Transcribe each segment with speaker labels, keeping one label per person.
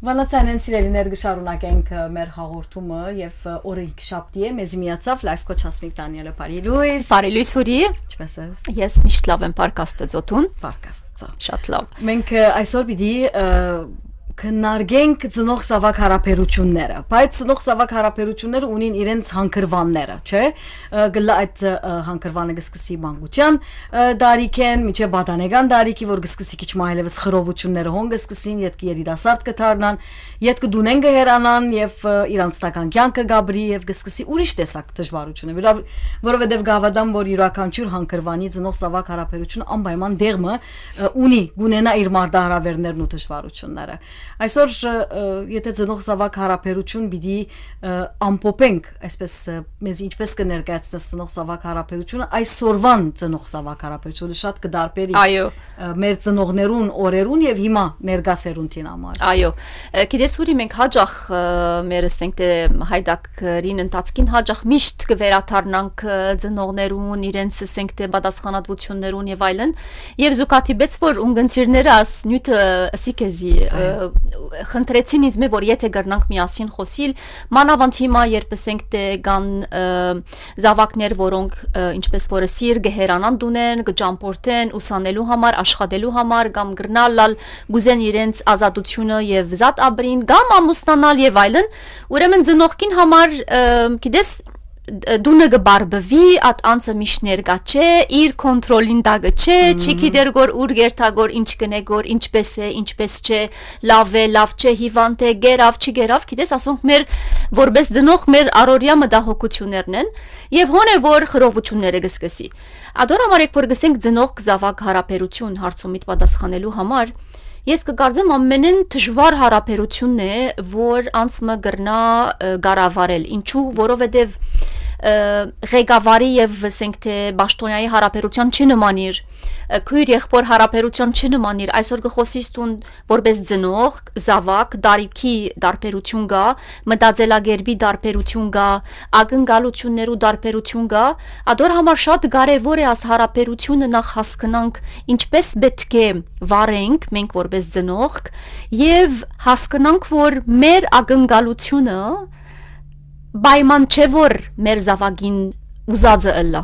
Speaker 1: Վանացանեն սիրելիներ գշարունակենք մեր հաղորդումը եւ օրը շաբթի է մեզ միացավ լայվ կոչ Հասմիկ Դանիելը Բարի Լուիս
Speaker 2: Հուրի
Speaker 1: ինչպես ես
Speaker 2: ես միշտ լավ եմ պարկաստը ծոտուն
Speaker 1: պարկաստը
Speaker 2: շատ լավ
Speaker 1: մենք այսօր պիտի քննարկենք ծնող զավակ հարաբերությունները բայց ծնող զավակ հարաբերությունները ունին իրենց հանգրվանները չէ գլա այդ հանգրվանը գսկսի մանկության դարիքեն միջև բադանեգան դարիքի որ գսկսի քիչ մայլևս խրովությունները հոն գսկսին յետք երիտասարդ կդառնան յետք դունեն գհերանան եւ իրանցտական կյանքը գաբրի եւ գսկսի ուրիշ տեսակ դժվարություններ որովհետեւ գավադան որ յուրաքանչյուր հանգրվանի ծնող զավակ հարաբերությունը անպայման դեղմը ունի գունենա իր մարտահրավերներն ու դժվարությունները Այսօր եթե ծնող զավակ հարաբերություն պիտի ամփոփենք, այսպես մեզ ինչպես կներկայացնես ծնող զավակ հարաբերությունը, այսօրվան ծնող զավակ հարաբերությունը շատ կդարբերի
Speaker 2: Այո
Speaker 1: մեր ծնողներուն օրերուն եւ հիմա ներկա սերունդին համար
Speaker 2: Այո գիտես ուրի մենք հաջող մեր ասենք թե հայդակրին ընթացքին հաջող միշտ կվերաթարնանք ծնողներուն իրենց ասենք թե պատասխանատվություններուն եւ այլն եւ զուգադիպեց որ ունգընտիրները աս նյութը ասիկեզի խնդրեցին ինձ մե որ եթե գրնանք միասին խոսիլ մանավանդ հիմա երբ ասենք թե կան զավակներ որոնք ինչպես որը սիր գեհերանան դունեն գճամփորտեն ուսանելու համար աշխատելու համար կամ գրնալալ գուզեն իրենց ազատությունը եւ զատ աբրին կամ ամուսնանալ եւ այլն ուրեմն ծնողքին համար գիտես դունը գբարբվի at անցը միշտ ներկա չէ իր կոնտրոլին դագը չէ չի գիտեր գոր ուր գերտագոր ինչ կնե գոր ինչպես է ինչպես չէ լավ է լավ չէ հիվանդ է գերավ չի գերավ գիտես ասոնք մեր որպես ծնող մեր առօրյա մտահոգություններն են եւ հոն է որ խրովությունները գսկսի ադոր համար եք որ գսենք ծնող զավակ հարաբերություն հարցումիդ պատասխանելու համար Ես կգարձեմ ամենեն դժվար հարաբերությունն է, որ անցմը գրնա գարավարել, ինչու, որովհետև ղեկավարի եւ ասենք թե Բաշտոնյայի հարաբերության չնմանիր, քույր եղբոր հարաբերության չնմանիր, այսօր գխոսիս տուն որպես ծնող, զավակ, դարիքի դարբերություն գա, մտածելակերպի դարբերություն գա, ակնկալություններու դարբերություն գա, ադոր համար շատ կարևոր է աս հարաբերությունը նախ հասկանանք ինչպես պետք է վարենք մենք որպես ծնող եւ հասկանանք որ մեր ակնկալությունը Բայման չէ որ մեր զավակին ուզածը ըլլա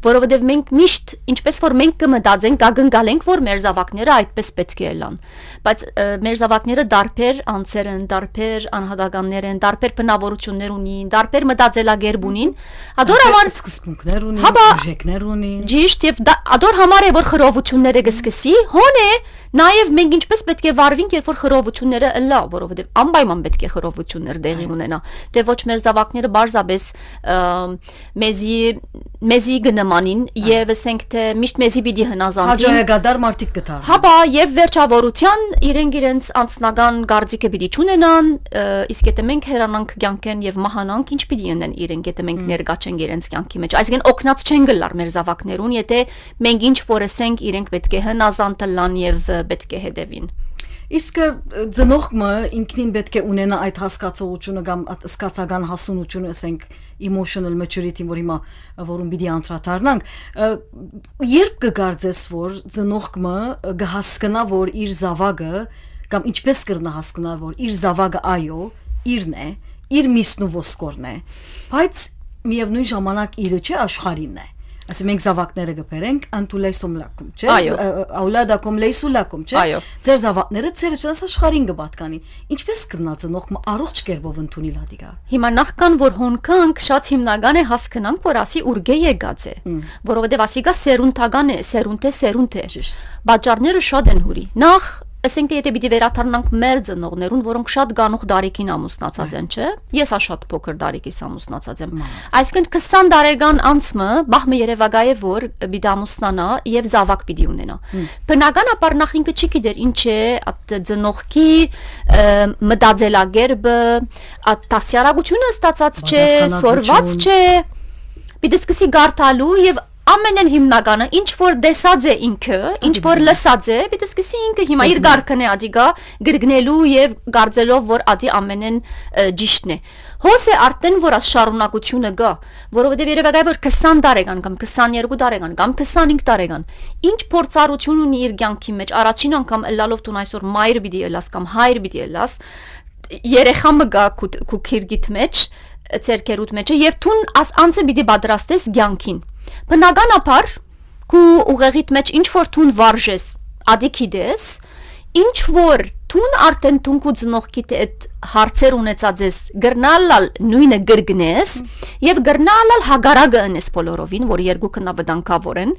Speaker 2: որովհետև մենք միշտ ինչպես որ մենք կմտածենք ակնկալենք որ մեր զավակները այդպես պետք է ըլլան բայց մեր զավակները դարբեր անձեր են դարբեր անհատականներ են դարբեր բնավորություններ ունին դարբեր մտածելակերպ ունին ադոր համար
Speaker 1: սկզբունքներ ունին բուժեկներ ունին
Speaker 2: ճիշտ եւ ադոր համար է որ խրովությունները գսկսի հոն է Նաև մենք ինչպես պետք է վարվենք, երբ որ խրովությունները ըլլա, որովհետև անպայման պետք է խրովություններ տեղի ունենա։ Դե ոչ մեր զավակները բարձաբես մեզի գնամանին եւ ասենք թե միշտ մեզի պիտի հնազանդին։
Speaker 1: Հաջողագադար մարդիկ կդառնան։
Speaker 2: Հապա եւ վերջավորության իրենց անձնական գարձիկը պիտի ճունենան, իսկ եթե մենք հերանանք կյանքեն եւ մահանանք, ինչ պիտի ունեն իրենք, եթե մենք ներկա չենք իրենց կյանքի մեջ։ Այսինքն օգնած չեն գլար մեր զավակներուն, եթե մենք ինչ որ ասենք, իրենք պետք է հնազանդ լան եւ պետք է հետևին։
Speaker 1: Իսկ ծնողը ինքնին պետք է ունենա այդ հասկացողությունը կամ սկացական հասունությունը, ասենք emotional maturity, որ հիմա որում պիտի անդրադառնանք, երբ կգարձես որ ծնողը կհասկանա որ իր զավակը կամ ինչպես կրնա հասկանալ որ իր զավակը այո իրն է, իր միսն ու ոսկորն է, բայց միևնույն ժամանակ իրը չէ աշխարհին է։ Ասի մենք զավակները գբերենք անտուլեյսում լակում, չէ՞։ Աուլադակում լեյսու լակում, չէ՞։ Ձեր զավակները ցերը չես աշխարհին կպատկանի։ Ինչպես կրնա ծնողը առողջ կերպով ընդունի լադիգա։
Speaker 2: Հիմա նախքան որ հոնքանք շատ հիմնական է հասկանանք, որ ասի ուրգե եկած է, որովհետև ասիգա սերունդական է, սերունդ է։ Բաժարները շատ են հուրի։ Նախ Ասենք եթե պիտի վերաթարնանք մեր ծնողներուն, որոնք շատ գանուխ դարիքին ամուսնացած են, չէ՞։ Ես շատ փոքր դարիքից ամուսնացած եմ։ Այսինքն 20 տարեկան անցմը բախմը երևակայ է որ պիտի ամուսնանա եւ զավակ պիտի ունենա։ Բնականաբար նախ ինքը չի գիտեր ինչ է ծնողքի մտածելակերպը, դասյարակությունը ստացած չէ, սորված չէ։ Պիտի սկսի գարտալու եւ ամենեն հիմնականը ինչ որ դեսած է ինքը, ինչ որ լսած է, պիտի սկսի ինքը հիմա իր գարկն է ադիգա գրգնելու եւ գարձելով որ ադի ամենեն ճիշտն է Հոս է արդեն որ աս շարունակությունը գա, որովհետև երևակայ որ 20 տարեկան կամ 22 տարեկան կամ 25 տարեկան, ինչ փորձառություն ունի իր կյանքի մեջ, առաջին անգամ ըլլալով տուն այսօր մայր պիտի ելաս կամ հայր պիտի ելաս, երեխա մը գա քու քիրգիտ մեջ, ցերկերուտ մեջը եւ տուն աս անցը պիտի պատրաստես կյանքին։ Բնականաբար քու ուղեղիտ մեջ ինչ որ տուն վարժես, ադիքի դես, ինչ որ Տուն արդեն տունքու ծնողքիդ այդ հարցեր ունեցած ես գրնալալ նույնը գրգնես եւ գրնալալ հագարագը ընես բոլորովին որ երկուքը նավդանկավոր են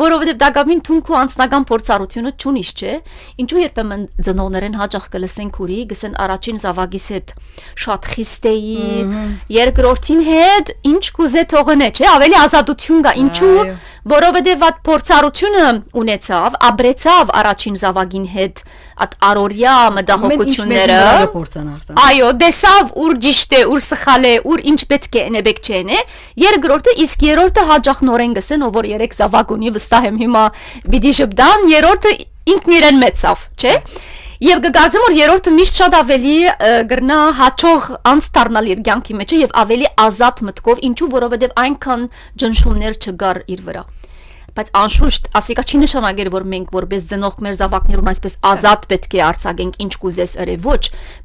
Speaker 2: որովհետեւ դակավին տունքու անձնական փորձառությունը ճունիշ չէ ինչու երբեմն ծնողներեն հաճախ կլսեն քուրի գսեն առաջին զավակիս հետ շատ խիստեի երկրորդին հետ ինչ կուզե թողնե չէ ավելի ազատություն կա ինչու որովհետեւ այդ փորձառությունը ունեցավ ապրեցավ առաջին զավակին հետ at արորյա մտահոգությունները այո դեսավ ուր ճիշտ է ուր սխալ է ուր ինչ պետք է նեբեք չենե երկրորդը իսկ երրորդը հաջող նորեն գսեն ով որ 3 զավակ ունի վստահ եմ հիմա պիտի շփդան երրորդը ինքն իրեն մեծավ չէ Եվ գգարձեմ որ երրորդը միշտ շատ ավելի գրնա հաճող անց դառնալ իր կյանքի մեջ եւ ավելի ազատ մտքով ինչու որովհետեւ այնքան ջնշումներ չգար իր վրա բայց անշուշտ ասիկա չի նշանակեր որ մենք որպես ծնող մեր զավակներուն այսպես ազատ պետք է արձագենք ինչ կուզես ըրե ոչ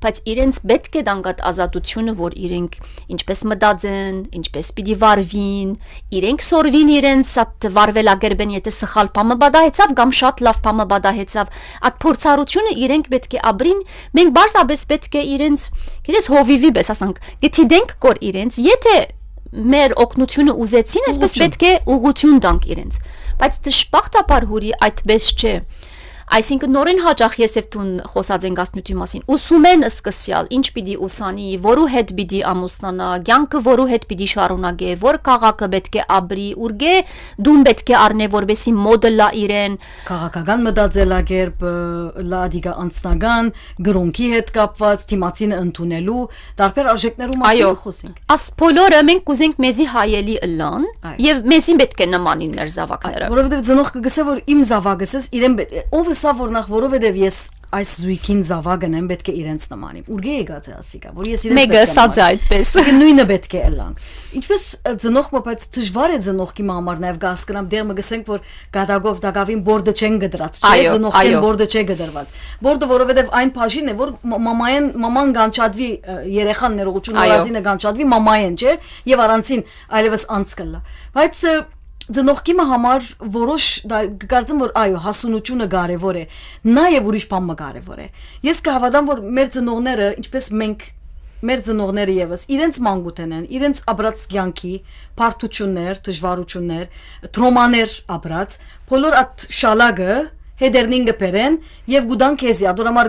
Speaker 2: բայց իրենց պետք է դանգատ ազատությունը որ իրենք ինչպես մտածեն ինչպես պիտի վարվին իրենք սորվին իրենց այդ վարվելագերբեն եթե սխալ բամը բադահեցավ կամ շատ լավ բամը բադահեցավ այդ փորձառությունը իրենք պետք է ապրին մենք բարձաբես պետք է իրենց գիտես հովիվի պես ասանք գիտենք կոր իրենց եթե մեր օգնությունը ուզեցին այսպես պետք է ուղղություն տանք իրենց բայց դժբախտաբար հուրի այդպես չէ Այսինքն նորեն հաճախ ես եւ տուն խոսած ենք ասնյութի մասին ուսում են սկսյալ ինչ պիտի ուսանի որու հետ պիտի ամուսնանա կյանքը որու հետ պիտի շարունակե որ քաղաքը պետք է ապրի ուրգե դուն պետք է առնե որբեսի մոդելա իրեն
Speaker 1: քաղաքական մտածելակերպ լադիգա անձնական գրոնքի հետ կապված թիմացինը ընդունելու տարբեր արժեքներու մասին խոսենք
Speaker 2: Աս բոլորը մենք կուզենք մեզի հայելի ըլլան եւ մեզի պետք է նմանին մեր զավակները
Speaker 1: որովհետեւ ծնող կգսե որ իմ զավակս իրեն ով Սա որ նախ որովհետև ես այս զույգին զավակն եմ պետք է իրենց նմանիմ ուրգե եկած է ասիկա որ ես իրենց
Speaker 2: Մեգա սած է այդպես
Speaker 1: նույնը պետք է ելանք ինչպես ծնող բայց դժվար է ծնողքի համար նաև հասկանամ դեռ մը գսենք որ գադագով դակավին բորդը չեն գդրած չէ ծնողքին բորդը չէ գդրված բորդը որովհետև այն բաժին է որ մաման գանչադվի երեխան ներողություն նորածինը գանչադվի մամային չէ եւ առանցին այլևս անց կլա բայց Ծնողքի համար որոշ կարծեմ որ այո հասունությունը կարևոր է նաև ուրիշ բան կարևոր է ես կհավատամ որ մեր ծնողները ինչպես մենք մեր ծնողները եւս իրենց մանկութեն են իրենց ապրած կյանքի բարդություններ դժվարություններ տրոմաներ ապրած բոլոր այդ շալագը Հեդերնինգը բերեն եւ գուդան քեզի ադորամար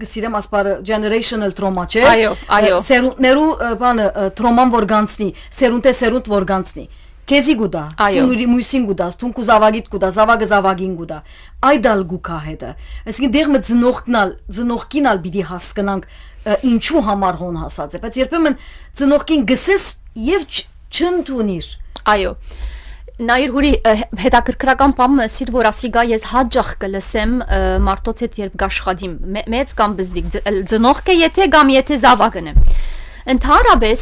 Speaker 1: գսիրեմ ասպարը generational trauma չէ
Speaker 2: այո
Speaker 1: սերունդներու բանը տրոման որ գանցնի սերունդ որ գանցնի Քեզի գուդա, տուն մույսին գուդաս, տուն կուզավագիտ գուդա, զավագը զավագին գուդա, այդալ գուքա հետը, այսինքն դեղ մը ծնողքինալ բիդի հասկանանք ինչու համար հոն հասած է, բայց երբեմն ծնողքին գսես եւ չընդունիր։
Speaker 2: Այո, նայր հուրի հետաքրքրական բանը սիր որ ասիգա ես հաճախ կլսեմ մարդոց հետ երբ գաշխադիմ, մեծ կամ բզդիկ, ծնողքը եթե կամ եթե զավագն է Ընդհանրապես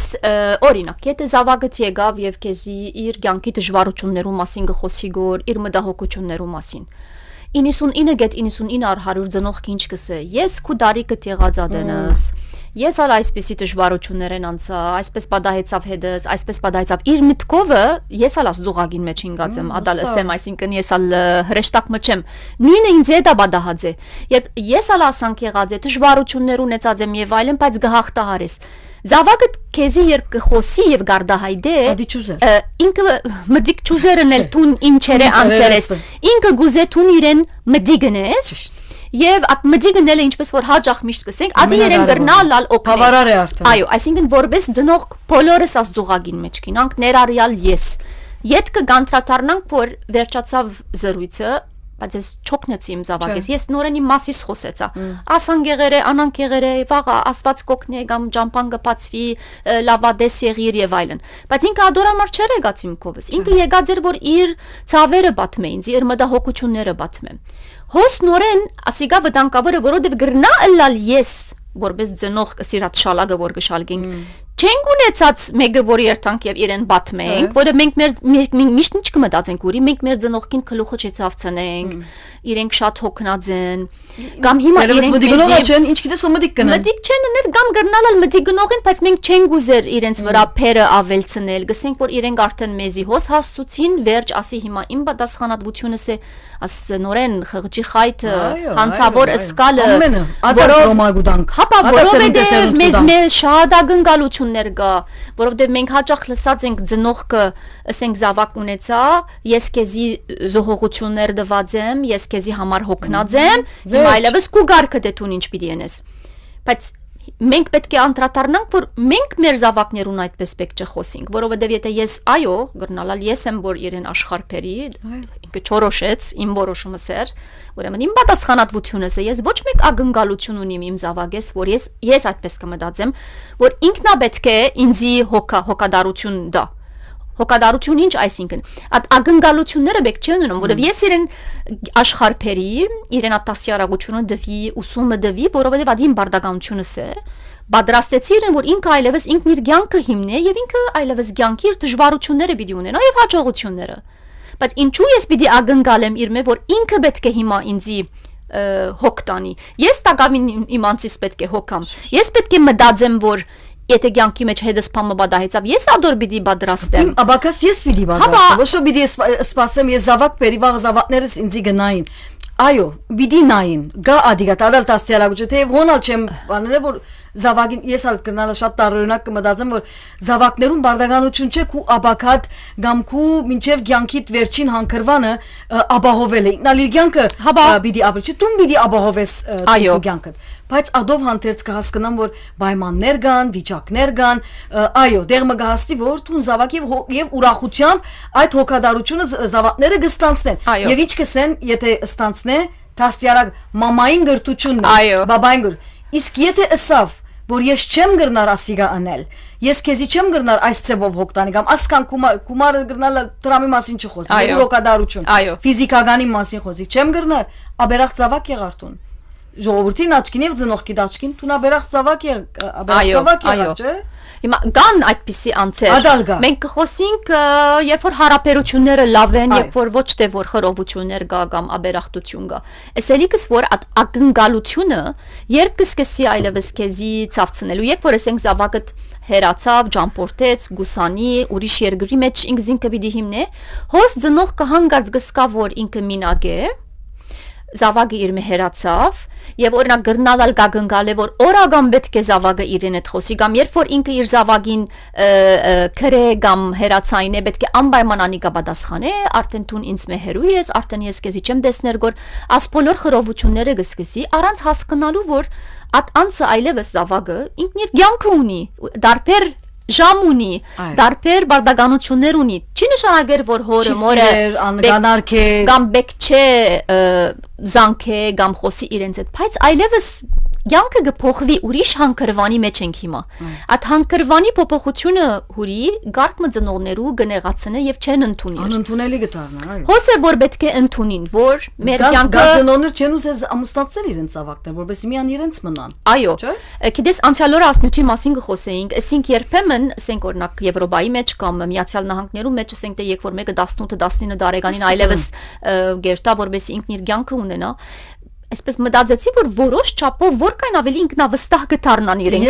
Speaker 2: օրինակ եթե զավակդ եկավ եւ քեզի իր կյանքի դժվարություններու մասին գխոսի գոր իր մտահոգություններու մասին 99.99 ծնողք ինչ կսե ես քու դարիքը եղածադենս ես ալ այսպեսի դժվարություններ են անցա այսպես պատահեցավ հետս այսպես պատահեցավ իր մտքովը ես ալ ասձողագին մեջ ինգած եմ ադալսեմ այսինքն ես ալ հրեշտակ մչեմ նույնը ինձ է դա պատահած է երբ ես ալ ասանք եղած է դժվարություններ ունեցած եմ եւ այլն բայց գահախտահարես Զավակը քեզի երբ կխոսի եւ գարդահայդե ինքը մդիկ ճուզերն էլ տուն ինչերը անցերես ինքը գուզե տուն իրեն մդիգնես եւ at մդիգնել ինչպես որ հաճախ միշտ կսենք ադի իրեն գրնալ օգնել
Speaker 1: բավարար է արդեն
Speaker 2: այո այսինքն որպես ծնող բոլորս աս ձողագին մեջ կինանք ներառյալ ես յետքը գանտրատարնանք որ վերջացավ զրույցը բայց ես չոքնեցի իմ զավակես, ես նորեն իմ մասից խոսեցա, ասան գեղեր է, անան գեղեր է, վաղը ասված կոքնի է, կամ ճամփան կփածվի, լավադես եղիր եւ այլն, բայց ինքը ադորամար չէր եկած իմ կովս, ինքը եկած էր, որ իր ցավերը բաթմե ինձ, իր մտահոգությունները բաթմե, հոս նորեն ասիգա վտանգավորը, որովհետեւ գրնա ըլլալ ես, որպես ծնող կսիրած շալագը, որ գշալգին, չենք ունեցած մեկը որ երթանք եւ իրեն բաթմենք, որը մենք միշտ ինչ կմտածենք ուրի, մենք մեր ծնողքին գլուխը չցավցնենք, իրենք շատ հոգնած են, կամ հիմա իրենք
Speaker 1: մտիգնողը չեն, ինչ գիտես ու մտիկ կնեն։
Speaker 2: Մտիկ չեն ներ կամ գրնալալ մտիկ գնողին, բայց մենք չենք ուզեր իրենց վրա փերը ավելցնել, գսենք որ իրենք արդեն մեզի հոս հասցուցին, վերջ ասի հիմա իմ պատասխանատվությունս է, աս նորեն խղճի խայթը, հանցավոր ըսկալը, հապա որովհետեւ մեզ շատ ակնկալություններ կա, որովհետեւ մենք հաճախ լսած ենք ծնողքը, ասենք զավակ ունեցա, ես քեզի զոհողություններ դված եմ, ես քեզի համար հոգնած եմ, հիմա այլևս քու գարկը դե տուն ինչ պիտի ենես։ Բայց մենք պետք է անդրադառնանք, որ մենք մեր զավակներուն այդպես պետք չխոսենք, որովհետև եթե ես այո, գրնալալ ես եմ, որ իրեն աշխարհբերի, ինքը չորոշեց, իմ որոշումս էր, ուրեմն իմ պատասխանատվությունս է, ես ոչ մեկ ակնկալություն ունիմ իմ զավակես, որ ես այդպես կմտածեմ, որ ինքն է պետք է ինձի հոգադարություն դա։ Հոգադարություն ինչ այսինքն այդ ակնկալությունները պետք չի ունենամ, որովհետև ես իրեն աշխարհբերի, իրեն ատասյարակությունը դվի, ուսումը դվի, որովհետև ադին բարդականությունս է, պատրաստեցի իրեն, որ ինքը այլևս ինքն իր կյանքը հիմնի եւ ինքը այլևս կյանքի իր դժվարությունները պիտի ունենա եւ հաջողությունները։ Բայց ինչու ես պիտի ակնկալեմ իր մե, որ ինքը պետք է հիմա ինձի հոգ տանի։ Ես տակավին իմանցից պետք է հոգամ։ Ես պետք է մտածեմ, որ եթե կյանքի մեջ հետս փամը բադահեցավ, ես ադոր պիտի պատրաստեմ։
Speaker 1: Աբակաս ես պիտի պատրաստեմ, ոչ որ պիտի սպասեմ, ես զավակ բերի, վաղ զավակներս ինձի գնային։ Այո, պիտի նային, գա ադիգա տալ տասյալագուճը, թե ոնալ չեմ բանել, որ զավակին ես ալ կնալը շատ տարօրինակ կմտածեմ, որ զավակներուն բարդականություն չէ քու աբակատ կամ քու մինչև կյանքիդ վերջին հանգրվանը ապահովել է։ Նալ իր կյանքը պիտի ապրի, չէ՞ դու պիտի ապահովես քու կյանքդ։ Բայց ադով հանդերձ կհասկանամ, որ պայմաններ կան, վիճակներ կան, այո, դեղ մը կհասցի, որ տուն զավակ եւ ուրախությամբ այդ հոգադարությունը զավակները կստանցնեն։ Եվ ինչ կսեն, եթե ստանցնե, տասյարակ մամային գրտությունն է, բաբային գրտ։ Իսկ եթե ըսավ, որ ես չեմ գրնար ասիգա անել, ես քեզի չեմ գրնար այս ծևով հոգտանի կամ ասքան կումարը գրնալ դրամի մասին չխոսի, հոգադարություն, ֆիզիկականի մասին խոսի, չեմ գրնար, աբերախ ծավակ եղարտուն։ Ժողովրդին աչքին եւ ծնողքի աչքին տունա բերախ ծավակ եղավ, չէ՞։
Speaker 2: Հիմա կան այդպիսի անձեր։ Մենք կխոսենք, երբ որ հարաբերությունները լավ են, երբ որ ոչ թե որ խռովություններ կա կամ աբերախտություն կա։ Էսելիկս որ ակնկալությունը երբ կսկսի այլևս քեզի ցավցնելու, երբ որ ասենք զավակդ հերացավ, ջամփորտեց, գուսանի, ուրիշ երկրի մեջ ինքզինքը պիտի հիմնե, հոս ծնող կհանգարց գսկա որ ինքը մինակ է, զավակը իր մհերացավ եւ օրինակ գրնալալ գագնգալ է որ օրական պետք է զավակը իրեն հետ խոսի կամ երբ որ ինքը իր զավակին քրե կամ հերացային է պետք է անպայման անիկա պատասխանե արդեն տուն ինձ մեհերու ես արդեն ես քեզի չեմ տեսներ գոր աս բոլոր խռովությունները գսկսի առանց հասկանալու որ այդ անձը այլևս զավակը ինքն իր կյանքը ունի դարբեր ժամ ունի, դարբեր բարդականություններ ունի, չի նշանակեր, որ հորը մորը կամ բեք չէ զանք է, կամ խոսի իրենց հետ, բայց այլևս կյանքը կփոխվի ուրիշ հանգրվանի մեջ ենք հիմա։ Այդ հանգրվանի փոփոխությունը հուրի գարկմը ծնողներու գնեղացնը եւ չեն ընդունի։
Speaker 1: Անընդունելի գտարնա, այո։
Speaker 2: Հոսե որ պետք է ընդունին, որ մեր կյանքը
Speaker 1: ծնողներ չեն ուզեր ամուսնացնել իրենց զավակներ, որովհետեւ միան իրենց մնան։
Speaker 2: Այո։ Գիտես անցյալ օրը ասնյութի մասին կխոսեինք, ասենք երբեմն, ասենք օրինակ Եվրոպայի մեջ կամ Միացյալ Նահանգներում մեջ, ասենք թե երբ որ մեկը 18-19 տարեկանին այլևս գերտա որբեսի ինքն իր կյանքը ունենա Այսպես մտածեցի, որ որոշ չափով որքան ավելի ինքնավստահ կդառնան իրենք։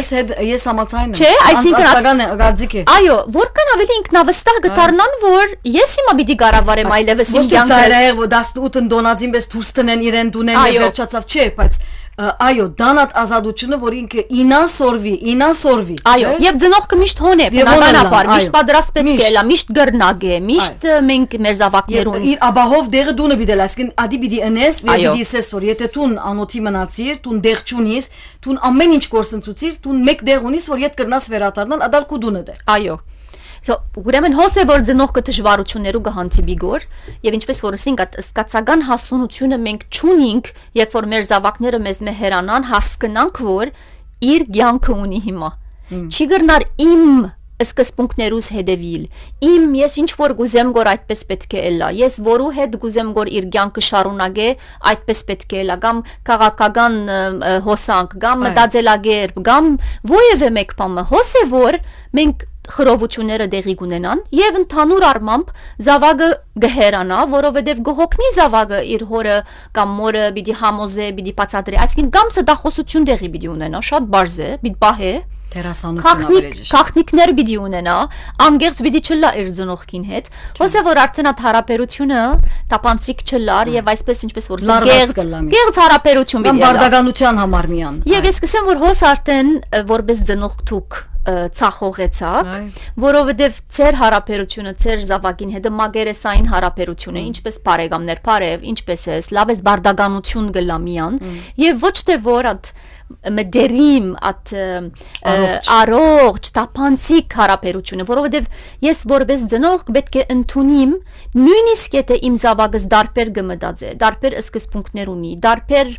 Speaker 1: Ես համաձայն եմ։
Speaker 2: Չէ, այսինքն
Speaker 1: արտականը գարձիկ է։
Speaker 2: Այո, որքան ավելի ինքնավստահ կդառնան, որ ես հիմա պիտի կառավարեմ այլևս իմ կյանքը։
Speaker 1: Ոչ թե ծայրահեղ 18-ն դոնածին պես դուրս տնեն իրեն դունեն եւ վերջացավ, չէ, բայց այո, դանատ ազատությունը, որ ինքը ինան սորվի։
Speaker 2: Այո, եւ ծնողքը միշտ հոն է, բնականաբար, միշտ պատրաստ պետք է լա, միշտ գրնագ է, միշտ մենք մեր զավակներուն։
Speaker 1: Իր աբահով դեղը դունը բիդել, այսինքն ադի բիդի ընես, եւ բիդի ասես, որ եթե տուն անոթի մնացիր, տուն դեղ չունիս, տուն ամեն ինչ կորսնցուցիր, տուն մեկ դեղ ունիս, որ իդ կրնաս վերադառնալ, ադալ քու դունը դե։
Speaker 2: Այո։ So, ուրեմն հոսե որ ծնողքը դժվարություններու կհանդիպի գոր եւ ինչպես որ ասինք այդ սկացական հասունությունը մենք ճունինք, երբ որ մեր զավակները մեզ մեհերանան, հասկանանք որ իր կյանքը ունի հիմա։ Չի գրնար իմ սկզբունքներուս հետևիլ։ Ես ինչ որ գուզեմ գոր այդպես պետք է ելա։ Ես որու հետ գուզեմ գոր իր կյանքը շարունակե, այդպես պետք է ելա։ Կամ քաղաքական հոսանք, կամ մտածելակերպ, կամ ովևէ մեկ բանը։ Հոսե որ մենք խրովությունները դեղի կունենան եւ ընդհանուր առմամբ զավակը գհերանա, որովհետեւ գողոքնի զավակը իր հորը կամ մորը պիտի համոզե, պիտի բացատրի, այսինքն կամ սդախոսություն դեղի պիտի ունենա, շատ բարձ է, պիտի բահե, Քախնիկներ պիտի ունենա, անգերց պիտի չլա իր ծնողքին հետ, ոսե որ արդեն այդ հարաբերությունը տապանցիկ չլար եւ այսպես ինչպես որ գեղձ հարաբերություն պիտի
Speaker 1: լա։ Կամ բարդականության համար միան։
Speaker 2: Եւ ես կսեմ որ հոս արդեն որպես ծնող դուք ցախողեցակ, որովհետև ձեր հարաբերությունը ձեր զավակին հետ մագերեսային հարաբերություն է, ինչպես բարեկամներ, բարև, ինչպես է, լավ է բարդականություն գլա միան, եւ ոչ թե որ այդ մդերիմ at առողջ տապանցիկ հարաբերությունը, որովհետև ես որպես ծնող պետք է ընդունիմ նույնիսկ եթե իմ զավակս դարբեր գմտած է, դարբեր սկզբունքներ ունի, դարբեր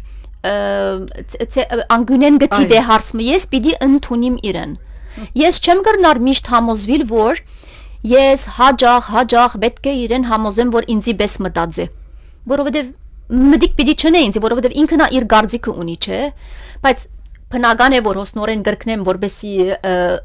Speaker 2: անգունեն գտի դե հարցը, ես պիտի ընդունիմ իրեն։ Ես չեմ կրնար միշտ համոզվիլ, որ ես հաջող պետք է իրեն համոզեմ, որ ինձի պես մտած է, որովհետև մտիկ պիտի չնե ինձի, որովհետև ինքն իր գարձիկը ունի, չէ, բայց բնական է որ հոսնորեն գրկնեմ որբեսի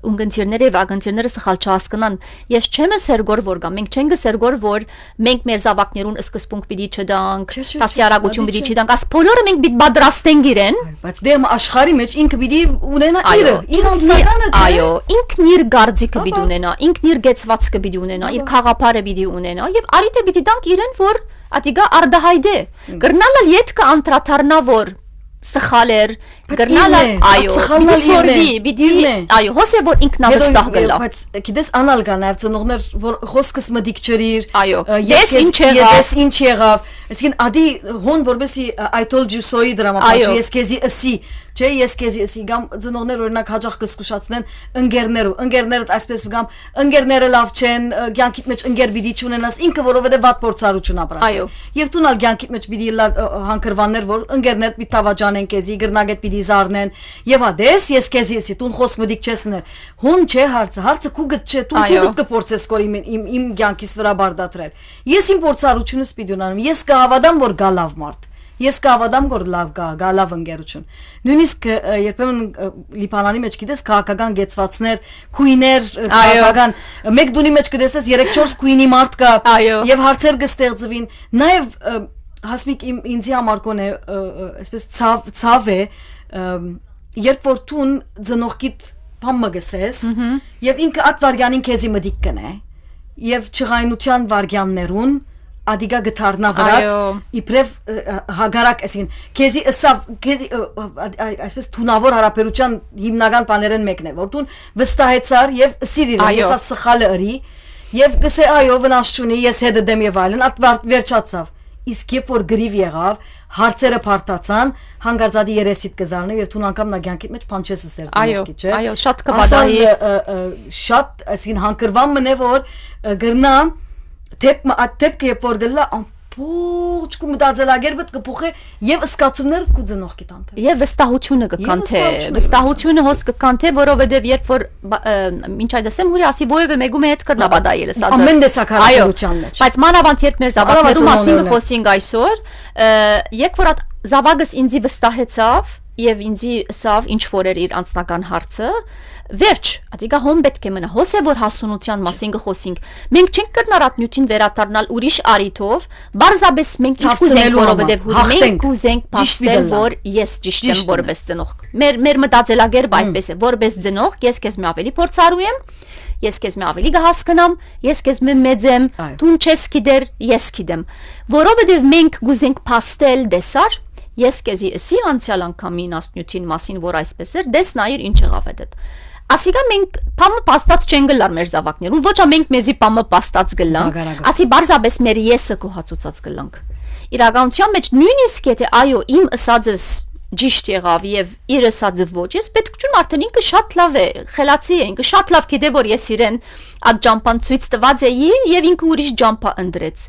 Speaker 2: ունգընտիրները եւ ագընտիրները սխալ չհասկանան ես չեմ սերգոր որ գա մենք չենք սերգոր որ մենք մեր զավակներուն սկզբունք պիտի չդանք տասյարակություն պիտի չդանք աս բոլորը մենք պիտի պատրաստենք իրեն
Speaker 1: բայց դե աշխարհի մեջ ինքը պիտի ունենա իր անձնականը չէ
Speaker 2: այո ինքն իր գարձիկը պիտի ունենա ինքն իր գեցվածքը պիտի ունենա իր խաղապարը պիտի ունենա եւ արիթե պիտի դանք իրեն որ ատիգա արդահայդե գրնալը յետքը անդրադառնա որ սխալեր գրնալը այո պիտի սորվի պիտի այո հոսե որ ինքնավստահ գլա
Speaker 1: բայց գիտես անալգա նաեւ ծնողներ որ խոսքս մդիկ չրիր
Speaker 2: այո ես ինչ
Speaker 1: եղավ այսինքն ադի հոն որբեսի I told you so-ի դրամապաճ ես քեզի ասի չէ ես քեզի ասի գամ ծնողներ օրինակ հաջող կսկուշացնեն ընկերներդ այսպես գամ ընկերները լավ չեն ցանկիտ մեջ ընկեր պիտի չունենաս ինքը որովհետեւ վատ փորձառություն ապրած եւ տունալ ցանկիտ մեջ պիտի հանկրվաններ որ ընկերներ պիտի տավաճանեն քեզի գրնագետ պիտի զառնեն եւ ադես ես քեզի ասի տուն խոսք մդիկ չեսներ հոն չէ հարցը քու գտ չէ տուն քու գտ կփորձես կոր իմ ցանկիս վրա բարդատրել ես իմ փորձառությունս պիտի ունենամ ես կհավատամ որ գա լավ մարդ Ես կհավատամ որ լավ գա լավ ընկերություն նույնիսկ երբեմն լիբանանի մեջ գիտես քաղաքական գեցվածներ քույներ քաղաքական մեկ դունի մեջ կտեսես 3-4 քույնի մարդ կա եւ հարցեր կստեղծվին նաեւ հասմիկ ինձի համար կոնե այսպես ցավ է երբ որ տուն ծնողքիդ բամը գսես եւ ինքը at վարյանին քեզի մդիկ կնե եւ չղայնության վարյաններուն Ադիգա գթարնա վրատ իբրև հագարակ այսին քեզի ասավ քեզի այսպես թունավոր հարաբերության հիմնական բաներն մեկն է որ դու վստահեցար եւ սիրիր ես սխալը ըրի եւ գսե այո վնաս չունի ես հետ դեմ եւ այլն at վերջացավ իսկ երբ որ գրիվ եղավ հարցերը փարտացան հանգարցադի երեսիդ կզարնե եւ դու անգամ նագյանքի մեջ փանչես սեր ծնողքի չէ
Speaker 2: այո շատ կբադայի
Speaker 1: շատ այսին հանկրվան մնե որ գրնա Տեպք երբ որ գլա ամբողջ կու մտածելակերպդ կփոխե եւ սկացումներդ կու ծնողքի տանթե
Speaker 2: եւ վստահությունը կկանթե վստահությունը հոս կկանթե որովհետեւ երբ որ ինչ այդասեմ հուրի ասի ովևէ մեկում է հետ կրնաբադայել սա
Speaker 1: ամեն տեսակ հարաբերության մեջ
Speaker 2: բայց մանավանդ երբ մեր զավակներու մասին խոսենք այսօր երբ որ զավակս ինձի վստահեցավ եւ ինձի ասավ ինչ որ էր իր անձնական հարցը Վերջ, ադիգա հոն պետք է մնա, հոսե որ հասունության մասին գխոսինք, մենք չենք կրնար ատնյութին վերադառնալ ուրիշ արիթով, բարձաբես մենք ինչ կուզենք, որովհետև մենք կուզենք փաստել, որ ես ճիշտ եմ որպես ծնող։ Մեր մտածելակերպը այդպես է, որպես ծնող, ես քեզ մի ավելի փորձառու եմ, ես քեզ մի ավելի կհասկանամ, ես քեզ մի մեծ եմ, դու չես գիտեր, ես գիտեմ, որովհետև մենք կուզենք փաստել դեսար Ես քեզի ասի անցյալ անգամին աստնյութին մասին, որ այսպես էր, դես նայր ինչ եղավ այդ։ Ասիկա մենք պամը պաստած չեն գլար մեր զավակներուն, ոչ ամենք մեզի պամը պաստած գլանք, ասի բարձաբես մեր եսը կոհացուցած գլանք։ Իրականության մեջ նույնիսկ եթե այո իմ ըսածս ճիշտ եղավ եւ իր ասածը ոչ, ես պետք չունեմ արդեն ինքը շատ լավ է, խելացի է, ինքը շատ լավ գիտե որ ես իրեն այդ ջամփան ցույց տված էի եւ ինքը ուրիշ ջամփա ընտրեց։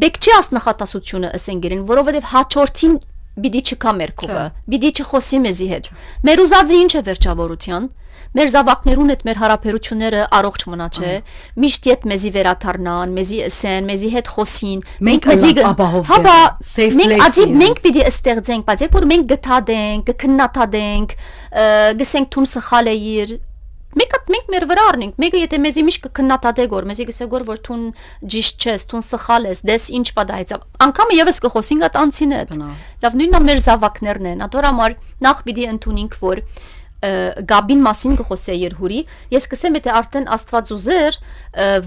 Speaker 2: Բեք չի աս նախատասությունը ասենք իրեն, որովհետեւ հաջորդին բիդի չկա մեր կողը, բիդի չխոսի մեզի հետ։ Մեր ուզածը ինչ է վերջավորության։ Մեր զավակներուն հետ մեր հարաբերությունները առողջ մնա չէ, միշտ իդ մեզի վերաթարնան, մեզի ասեն, մեզի հետ խոսին, մենք մենք պիտի ստեղծենք, բայց երբ որ մենք գտադենք, կքննադենք, գսենք թուն սխալ է իր մենք մեր վրա առնենք, մեկը եթե մեզի միշտ կքննադատե գոր, մեզի գսե որ թուն ճիշտ չես, թուն սխալ ես, դες ինչ պատահեց, անգամ եւս կխոսենք այդ անցին հետ։ Լավ նույնն մեր զավակներն են, ատոր համար նախ պիտի ընդունենք որ գաբին մասին կխոսե երհուրի, ես կսեմ եթե արդեն Աստված ուզեր,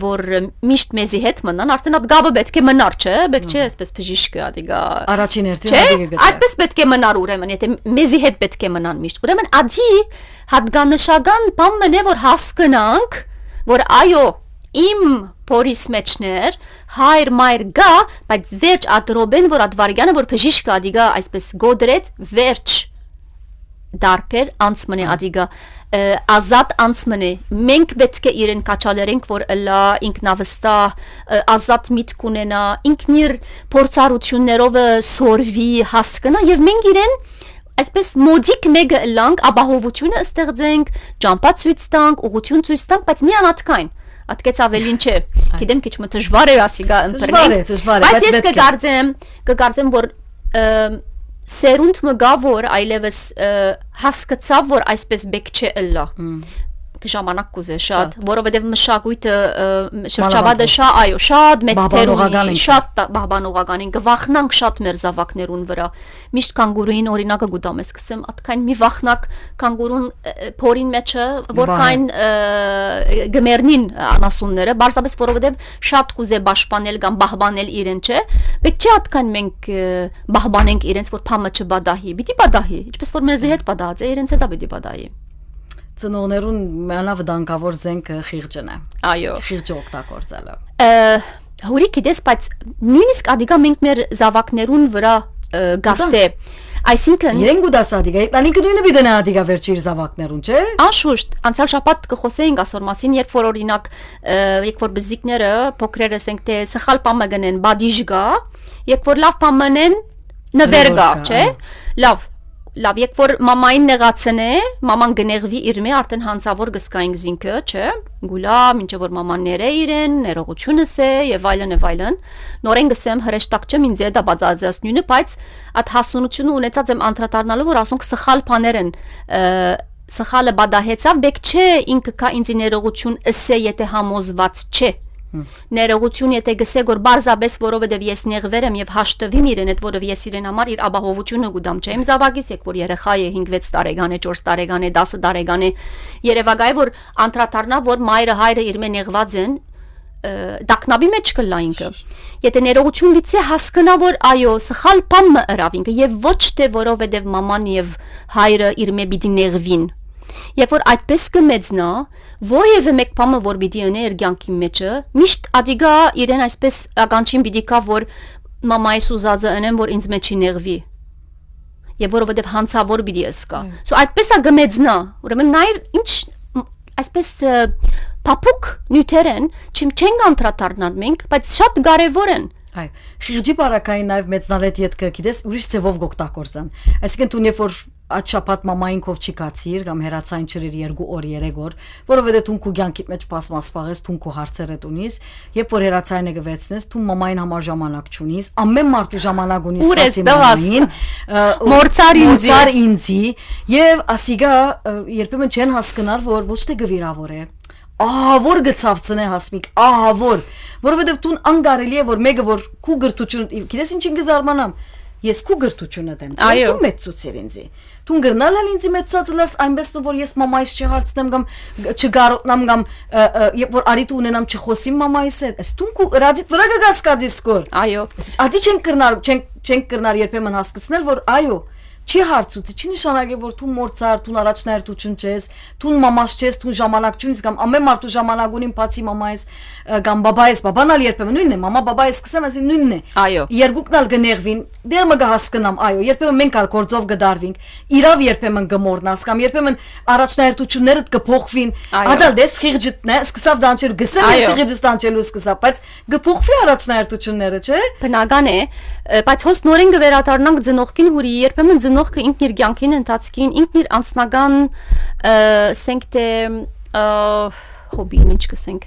Speaker 2: որ միշտ մեզի հետ մնան, արդեն այդ գաբը պետք է մնար, չէ, պետք չէ այսպես բժիշկը ադիգա։ Առաջին հերթին ադիգա։ Այդպես պետք է մնար ուրեմն, եթե մեզի հետ պետք է մնան միշտ։ Ուրեմն ադի հատկանշական բան մնե որ հասկանանք, որ այո, իմ փորիս մեջներ հայր մայր գա, բայց վերջ ադրոբեն որ ադվարգյանը որ բժիշկը ադիգա այսպես գոդրեց վերջ դարբեր անցմնե ադիգա ազատ անցմնե մենք պետք է իրեն կաչալերենք որ լա ինքնավստահ ազատ միտք ունենա ինքնիր փորձառություններով սորվի հասկանա եւ մենք իրեն այսպես մոդիկ մեգը լանք ապահովությունը ստեղծենք ճամփա ցույց տանք ուղղություն ցույց տանք բայց մի անհատքային Ատկեց ավելին չէ գիտեմ քիչ մը դժվար է ասիգա ընտրենք բայց ես կգարձեմ որ Սերունդ մը գա որ այլևս հասկացավ որ այսպես բեք չէ ըլլա ժամանակ կուզե շատ որովհետև մշակույթը շրջապատը շատ մեծ թեր ունի շատ բաբանողական են գվախնանք շատ մեր զավակներուն վրա միշտ կանգուրուին օրինակը գուտամ ես սկսեմ atքային մի վախնակ կանգուրուն փորին մեջը որքան գմերնին անասունները բարձրապես որովհետև շատ կուզե պաշտպանել կամ բահբանել իրեն չէ պետք չէ atքային մենք բահբանենք իրենց որ փամը չբադահի պիտի բադահի ինչպես որ մեզի հետ բադահած է իրենց հետա պիտի բադահի Ծնողներուն մենավդանկավոր զենքը խիղճն է։ Այո, խիղճը օգտագործելը։ Հուրի գիտես, բայց նույնիսկ ադիգա մենք մեր զավակներուն վրա գաստե Այսինքն իրեն գուտաս ադիգա, տանիքը նույնը բիդենա ադիգա վերջի իր զավակներուն, չէ։ Անշուշտ, անցյալ շաբաթ կխոսեինք ասոր մասին, երբ որ օրինակ, երբ որ բզիկները փոքրերը ասենք թե սխալ բամը գնեն, բադիժ գա, երբ որ լավ բամը նեն, նվեր գա, չէ։ Լավ, երբ որ մամային նեղացնե, մաման գնեղվի իր մե արդեն հանցավոր գսկայինք զինքը, չէ, գուլա, մինչև որ մաման ները իրեն, ներողությունս է եւ այլն, նորեն գսեմ հրեշտակ չեմ ինձ դա բացածնյունը, բայց այդ հասունությունը ունեցած եմ անդրադառնալու, որ ասոնք սխալ բաներ են, սխալը բադահեցավ, բեք չէ ինքը կա ինձ ներողություն ըսե, եթե համոզված չէ Ներողություն եթե գսե որ բարձաբես որովհետև ես նեղվեր եմ եւ հաշտվիմ իրեն այդ որով ես իրեն համար իր ապահովությունը գուտամ չէ իմ զավակից եք որ երեխա է 5-6 տարեկան է 4 տարեկան է 10 տարեկան է երևակայ որ անդրադառնա որ մայրը հայրը իր մե նեղված են դակնաբի մեջ կլա ինքը եթե ներողություն լիցե հասկանա որ այո սխալ բան ըրավ ինքը եւ ոչ թե որովհետև մաման եւ հայրը իր մե պիտի նեղվին Երբ որ այդպես կմեծնա, որևէ մեկ բանը որ պիտի ունի իր կյանքի մեջը, միշտ ադիգա իրեն այսպես ականջին պիտի կա որ մամայիս ուզածը ունեմ որ ինձ մեջ նեղվի։ Եվ որովհետև հանցավոր պիտի ըսկա։ So այդպես է կմեծնա, ուրեմն նայր ինչ այսպես փափուկ նյութեր են, չեն անդրադառնալ մենք, բայց շատ կարևոր են։ Այ, շրջի բարակային նաև մեծնալետ ետքը գիտես ուրիշ ձևով գոկտակորցան։ Այսինքն դու երբ որ այդ շաբաթ մամային քով չկացիր կամ հերացային չրեր 2 օր 3 օր, որովհետև դու քու կյանքի մեջ պասմաս սպաղես, դու քու հարցերը ունիս, երբ որ հերացայինը գվերցնես, դու մամային համար ժամանակ չունիս, ամեն մարդու ժամանակ ունիս մամային, մորցար ինձի, եւ ասիգա երբեմն չեն հասկանալ, որ ոչ թե գվիրավոր է Ահավոր գծավցնե հասմիկ, ահավոր, որովհետև դու անգարելի է որ մեկը որ քու գրթություն, գիտես ինչին գզարմանամ, ես քու գրթությունը դեմ, դու մեծուցիր ինձի, դու գրնալ ալ ինձի մեծուցած լաս այնպես որ ես մամայիս չհարցնեմ կամ չգարոտնամ կամ որ արիտ ունենամ չխոսիմ մամայիս հետ, ես դու քու ռադիտ վրա կգասկածի սկոր, այո, ադի չենք կրնար երբեմն հասկացնել որ այո
Speaker 1: չի հարցուցի, չի նշանակի, որ դու մորցար, դու առաջնահերթություն չես, դու մամաս չես, դու ժամանակ չունես կամ ամեն մարդու ժամանակ ունին բացի մամայես կամ բաբայես, բաբան ալ երբեմն նույնն է, մամա բաբայես սկսեմ, ասի նույնն է։
Speaker 2: Այո։
Speaker 1: Երկուքն ալ գներվին, դեռ մը կհասկանամ, այո, երբեմն մենք ալ գործով գդարվինք, իրավ երբեմն գմորնաս կամ երբեմն առաջնահերթություններդ կփոխվին, ադալ դես խիղճն է, սկսավ դանչել, գսեմ խիղճ դանչելու սկսավ, բայց կփոխվի առաջնահերթությունները, չէ։
Speaker 2: Բնական է, բայց հոս նորեն կվերադառնանք ծնողքին, որի երբեմն ծնողքը ինքն իր կյանքին ընթացքին, ինքն իր անձնական ասենք թե հոբին ինչ կսենք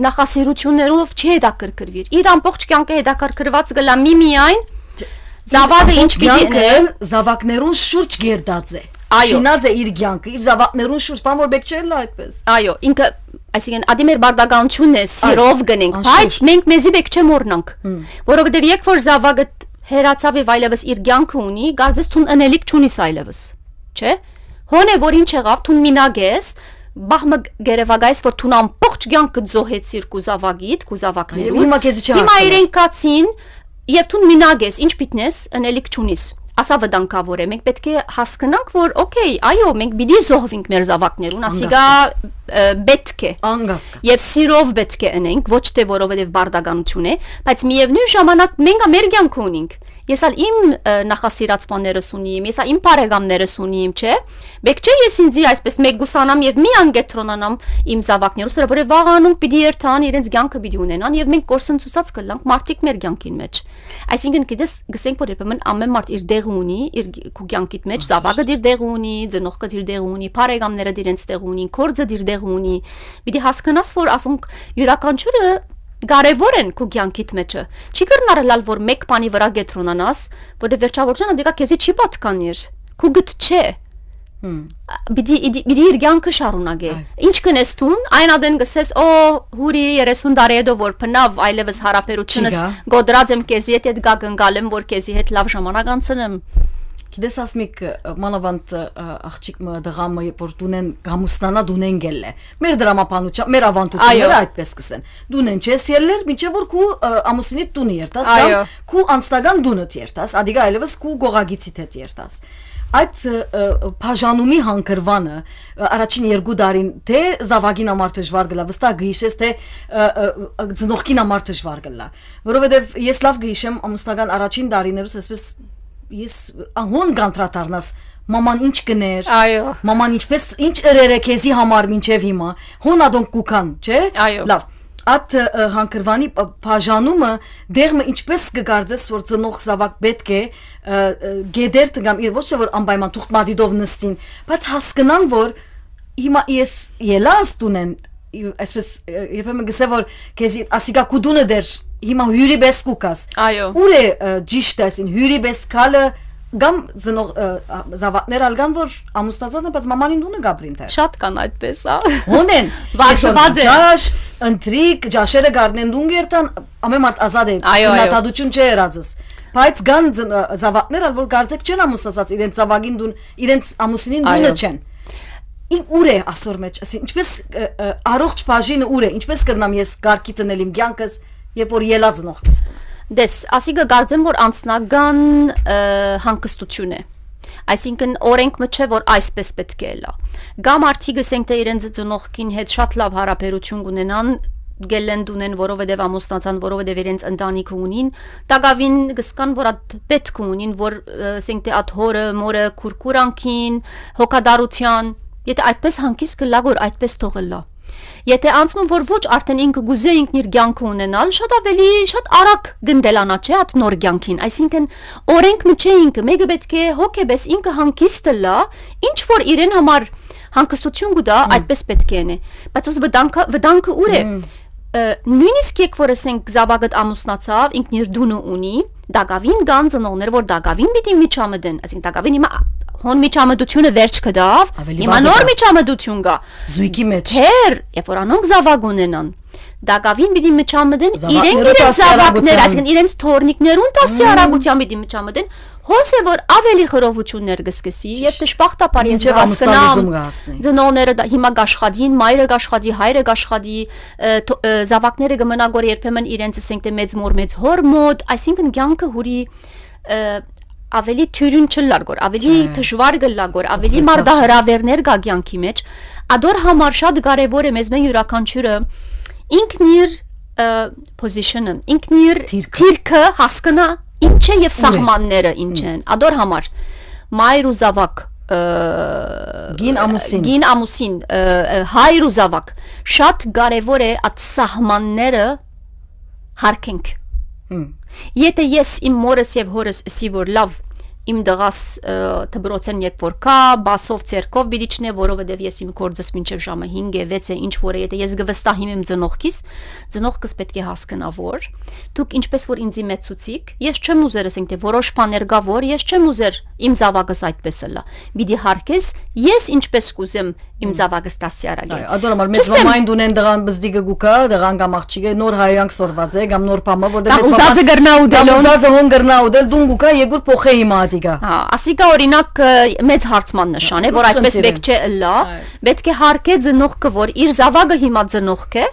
Speaker 2: նախասիրություններով չի հետաքրքրվիր։ Իր ամբողջ կյանքը հետաքրքրված գլա միայն զավակը ինչ պիտի
Speaker 1: զավակներուն շուրջ գերդած է։
Speaker 2: Այո։
Speaker 1: Շինած է իր կյանքը, իր զավակներուն շուրջ, բան որ բեք չէ լա այդպես։
Speaker 2: Այո, ինքը, այսինքն ադիմեր բարդականությունն է, սիրով գնենք, բայց մենք մեզի բեք չեմ օրնանք, որովհետև երբ որ զավակը հերացավ եւ այլևս իր կյանքը ունի, գարձես թուն ընելիք չունիս այլևս, չէ՞։ Հոն է որ ինչ եղավ, թուն մինագես, բախմը գերեվագայս որ թուն ամբողջ կյանքը զոհեցիր կու զավակիդ, կու զավակներու։ Հիմա իրենք կացին եւ թուն մինագես, ինչ պիտնես, ընելիք չունիս։ Ասա վտանգավոր է, մենք պետք է հասկանանք, որ օքեյ, այո, մենք պիտի զոհվենք մեր զավակներուն, ասիգա պետք է։
Speaker 1: Անգասկա։
Speaker 2: Եվ սիրով պետք է ընենք, ոչ թե որովհետև բարդականություն է, բայց միևնույն ժամանակ մենք մեր կյանք ունենք։ Ես ալ իմ նախասիրածություններս ունիմ, ես ալ իմ բարեկամներս ունիմ, չէ։ Բեք չէ ես ինձի այսպես մեկ գուսանամ եւ մի անգետրոնանամ իմ զավակներուս, որովհետեւ վաղանուն պիտի երթան, իրենց կյանքը պիտի ունենան եւ մենք կորսնցուցած կլանք մարդիկ մեր կյանքին մեջ։ Այսինքն գիտես, գսենք որ երբեմն ամեն մարդ իր դեղը ունի, իր կյանքիդ մեջ զավակը իր դեղը ունի, ծնողքը իր դեղը ունի, բարեկամները իրենց դեղը ունին, կորձը իր դեղը ունի։ Պիտի հասկանաս, որ ասոնք յուրաքանչյուրը կարևոր են քո կյանքիդ մեջը։ Չի կրնարել որ մեկ բանի վրա գետրոնանաս, որը վերջավորության դեկա քեզի չի պատկանիր։ Քո գտ չէ։ Բիդի իր կյանքը շարունակե։ Ինչ կնես տուն, այն ադեն գսես, օ, հուրի 30 տարի հետո որ փնավ այլևս հարաբերությունս գոդրած եմ քեզի հետ գա գնգալեմ, որ քեզի հետ լավ ժամանակ անցնեմ։
Speaker 1: Գիտես ասմիկ մանավանդ աղջիկ դղամը որ դունեն գամուսնանա դունեն գելլե մեր դրամապանության մեր ավանդությունները այդպես կսեն դունեն չես ելներ մինչև որ քու ամուսինիդ տունի երթաս կամ քու անձնական դունդ երթաս ադիգա այլևս քու գողագիցիդ հետ երթաս այդ բաժանումի հանգրվանը առաջին 2 տարին թե զավակին համար դժվար գլա վստահ գիշես թե ծնողքին համար դժվար գլա որովհետև ես լավ գիշեմ ամուսնական առաջին տարիներուս այսպես ես ահոն գանտրատարնաս մաման ինչ կներ մաման ինչպես ինչ երերը քեզի համար մինչև հիմա հոն ադոն կուքան չէ լավ at հանգրվանի բաժանումը դերմը ինչպես կգարձես որ ծնող զավակ պետք է գեդերտ կամ ոչ թե որ անպայման թուղթ մադիդով նստին բայց հասկանան որ հիմա ես ելած տունեն այսպես երբեմն գսե որ քեզի ասիգա կուդունը դեր հիմա հյուրի պես կուկաս ուր է ճիշտ ասին հյուրի պես կալը գամ զնող զավակներ ալգան որ ամուսնացած են բայց մամանին դունը գաբրին թե
Speaker 2: շատ կան այդպես
Speaker 1: հոնեն
Speaker 2: վարշված է
Speaker 1: ճաշ ընտրիկ ճաշերը գարնեն դուն գերտան ամեն մարդ ազատ է նատադություն չէ երածս բայց գան զավակներ ալ որ գարձեք չեն ամուսնացած իրենց զավակին դուն իրենց ամուսինին դունը չեն ուր է ասոր մեջ ասին ինչպես առողջ բաժինը ուր է ինչպես կրնամ ես գարկի տնել իմ կյանքս երբ որ ելած նողքս
Speaker 2: դես ասիգա գարձեմ որ անձնական հանգստություն է այսինքն օրենքը չէ որ այսպես պետք է լա գամ արդիգը ասենք թե իրենց ծնողքին հետ շատ լավ հարաբերություն ունենան գելեն դունեն որովհետև ամուսնացան որովհետև իրենց ընտանիքը ունին տակավին գսկան որ այդ պետք ունին որ ասենք թե այդ հորը մորը քուրքուրանքին հոգադարության եթե այդպես հանգիստ կլա որ այդպես թողելա Եթե անցնում որ ոչ արդեն ինքը գուզե ինքն իր կյանքը ունենալ շատ ավելի շատ արագ գնդելանա չէ այդ նոր կյանքին այսինքն օրենքը չէ ինքը մեկը պետք է հոգեբես ինքը հանգիստ լա ինչ որ իրեն համար հանգստություն գուտա այդպես պետք է նե բայց ոս վտանգը ուր է նույնիսկ եք որ ասենք զավակդ ամուսնացավ ինքն իր դունը ունի դակավին կան ծնողներ որ դակավին պիտի միջամտեն այսինքն դակավին հիմա հոն միջամտությունը վերջ կդավ հիմա նոր միջամտություն կա
Speaker 1: զույգի մեջ
Speaker 2: թեր երբ որ անոնք զավակ ունենան դակավին պիտի միջամտեն իրենք զավակներ այսինքն իրենց թորնիկներուն տասի արագությամբ պիտի միջամտեն հոս է որ ավելի խրովություններ կսկսի եւ դժբախտաբար ես հասկանամ ծնողները հիմա գաշխադին մայրը գաշխադի հայրը գաշխադի զավակները կմնա գոր երբեմն իրենց ասենք թե մեծ մոր մեծ հոր մոտ այսինքն կյանքը հուրի ավելի թյուրին չլարգոր, ավելի դժվար գլագոր, ավելի մարդահրավերներ գա կյանքի մեջ, ադոր համար շատ կարևոր է մեզ մեն յուրաքանչյուրը ինքն իր position-ը, ինքն իր թիրքը հասկանա ինչ է եւ սահմանները ինչ են, ադոր համար մայր ու զավակ գին ամուսին հայր ու զավակ շատ կարևոր է այդ սահմանները հարկենք Եթե ես իմ մորս եւ հորս ասի որ լավ իմ դղաս դբրոցեն երբ որ կա բասով ցերկով բիդիչնե որովհետեւ ես իմ կորձս մինչեւ ժամը 5-է 6-է ինչ որ է եթե ես գվստահիմ իմ ծնողքիս ծնողքս պետք է հասկանա որ դուք ինչպես որ ինձի մեծուցիկ ես չեմ ուզեր ասենք թե որոշ բաներ գա որ ես չեմ ուզեր իմ զավակս այդպես լա բիդի հարկես ես ինչպես կուզեմ իմ զավակս տասի արագել
Speaker 1: ադորա մար մեծ մամային դունեն դղան բզդիգը գուկա դղան կամ աղջիկը նոր հայանք սորված է կամ նոր բամը որտեղ
Speaker 2: ուզածը գրնա ուդել
Speaker 1: ուզածը հոն գրնա ուդել դուն գուկա եգուր փոխե հիմա ադիգա
Speaker 2: ասիկա օրինակ մեծ հարցման նշան է որ այդպես պետք չէ լա պետք է հարկե ծնողքը որ իր զավակը հիմա ծնողք է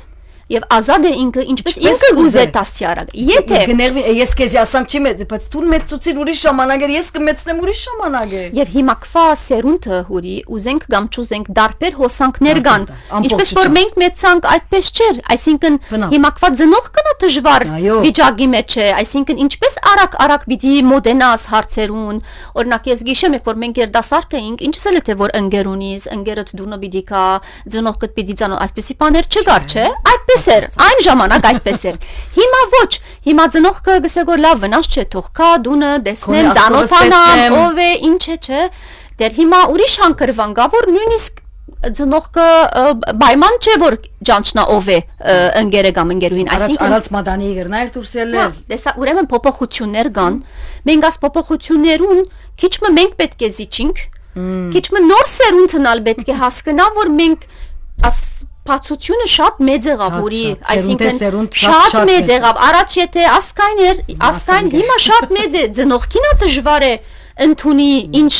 Speaker 2: Եվ ազատ է ինքը ինչպես ինքը գուզե տասի արագ եթե
Speaker 1: գներվի ես քեզ ասանք չի մեծ բայց դու մեծուցիր ուրիշ ժամանակ էր ես կմեծնեմ ուրիշ ժամանակ է
Speaker 2: Եվ հիմա կվա սերունդը հուրի ուզենք կամ չուզենք դարբեր հոսանքներ կան ինչպես որ մենք մեծանք այդպես չէր այսինքն հիմա կվա ծնող կնա դժվար վիճակի մեջ է այսինքն ինչպես արագ պիտի մոդենաս հարցերուն օրինակ ես գիշեմ եք որ մենք երդասարդ էինք ինչս էլ թե որ ընկերունից ընկերդ դուրնը պիտի կա ծնողքդ պիտի ծանոթ այսպեսի բաներ չկար չէ այդպես Այն ժամանակ այդպես էր Հիմա ոչ Հիմա ծնողքը գսե որ լավ վնաս չէ թող կա դունը տեսնեմ ծանոթանամ ով է ինչ է չէ դեր հիմա ուրիշ հանգրվան գա որ նույնիսկ ծնողքը բայման չէ որ ջանչնա ով է ընկերը կամ ընկերուհին
Speaker 1: այսինքն արած մադանի գրնայր դուրսելներ
Speaker 2: դեսա ուրեմն փոփոխություններ կան մենք աս փոփոխություններուն քիչ մենք պետք է զիջինք քիչ նոր սերունդնալ պետք է հասկանա որ մենք աս Փացությունը շատ մեծ եղավ որի այսինքն շատ մեծ եղավ առաջ եթե ասկայն էր ասկայն հիմա շատ մեծ է ծնողքինա դժվար է ընդունի ինչ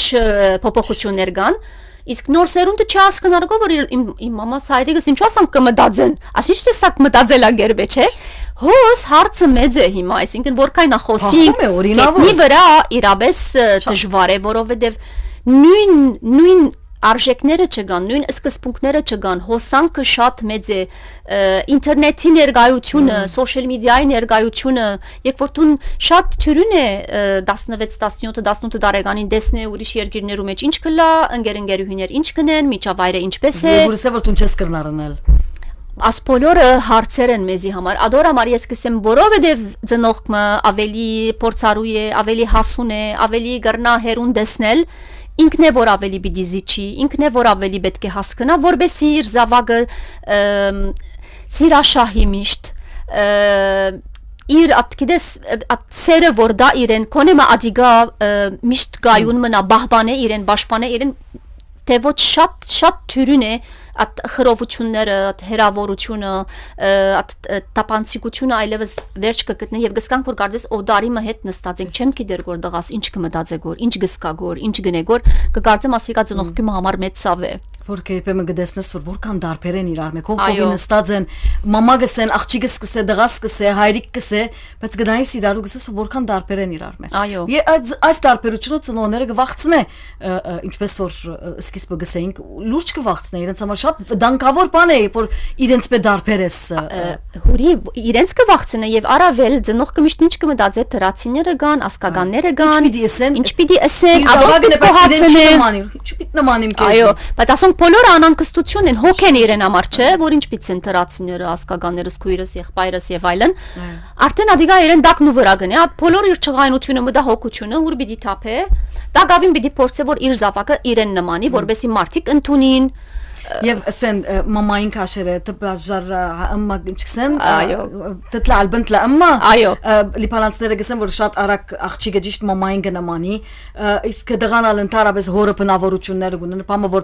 Speaker 2: փոփոխություններ կան իսկ նոր սերունդը չհասկանալու որ իմ մամաս հայրիկս ինչ ասան կմտածեն ասինչ տեսակ մտածելա գերբե չէ հոս հարցը մեծ է հիմա այսինքն որքան խոսի մի վրա իրապես դժվար է որովհետև նույն Արժեքները չգան, նույն սկզբունքները չգան, հոսանքը շատ մեծ է, ինտերնետի ներկայությունը, սոցիալ մեդիայի ներկայությունը, երբ որ դու շատ թյուրին է 16-17 տարեկանին դեսնե ուրիշ երկիրներու մեջ ինչ կլա, ընկերուհիներ ինչ կնեն, միջավայրը ինչպես է։
Speaker 1: Որսե որ դու չես կրնարնել։
Speaker 2: Ասպոլորը հարցեր են մեզի համար, ադոր համար ես կսեմ որովհետև ծնողքը ավելի փորձառու է, ավելի հասուն է, ավելի գրնա հերուն դեսնել Ինքն է որ ավելի պիտի զիջի, ինքն է որ ավելի պետք է հասկանա, որբեսի իր զավակը սիրաշահի միշտ, իր ատկիդես սերը որ դա իրեն, կոնեմա ադիգա միշտ գայուն մնա, բահբան է իրեն, բաշպան է իրեն, թե ոչ շատ թյուրին է at խրովությունները, at հերավորությունը, at տապանցիկությունը այլևս վերջ կգտնի եւ գսկանք որ կարծես օդարիմը հետ նստած ենք չեմ գիտեր որ դղաս ինչ կմտածե գոր, ինչ գսկա գոր, ինչ գնե գոր, կկարծեմ ասիկա ծնողքի համար մեծ ցավ է որ
Speaker 1: կերպեմը գտեսնես որ որքան դարբեր են իրար մեկ հողի նստած են մամա գսեն աղջիկս կսե դղաս կսե հայրիկ կսե բայց գնայիս իրարու գսես որքան դարբեր են իրար մեկ այս դարբերությունը ծնողները կվախցնե ինչպես որ սկիզբը գսեինք լուրջ կվախցնե իրենց համար շատ դանկավոր բան է որ իրենց պետ դարբերես
Speaker 2: հուրի իրենց կվախցնե եւ առավել ծնողքը միշտ ինչ կմտածե դրացիները կան ասկականները կան ինչ պիտի ասեն ադոս պիտի կոհացնեն
Speaker 1: ինչ պիտի նմանիմ քեզ
Speaker 2: այո բայց ասում բոլորը անանկստություն են հոգ են իրեն համար չէ որ ինչպից են դրացիները ասկականներս քույրս եղբայրս եւ այլն արդեն ադիգա իրեն դակնու վրա գնե այդ բոլոր իր չղայնությունը մտա հոգությունը ուր պիտի թափե դա գավին պիտի փորձե որ իր զավակը իրեն նմանի որբեսի մարդիկ ընդունին
Speaker 1: Եվ ասեն մամային քաշերը տպաժար ամմա ինչքսեն տտլա ալբնտլա ամմա լիփանանցները գսեն որ շատ արագ աղջիկը ճիշտ մամային գնամանի իսկ դղանալ ընդհանրապես հորը բնավորությունները գունեն բամը որ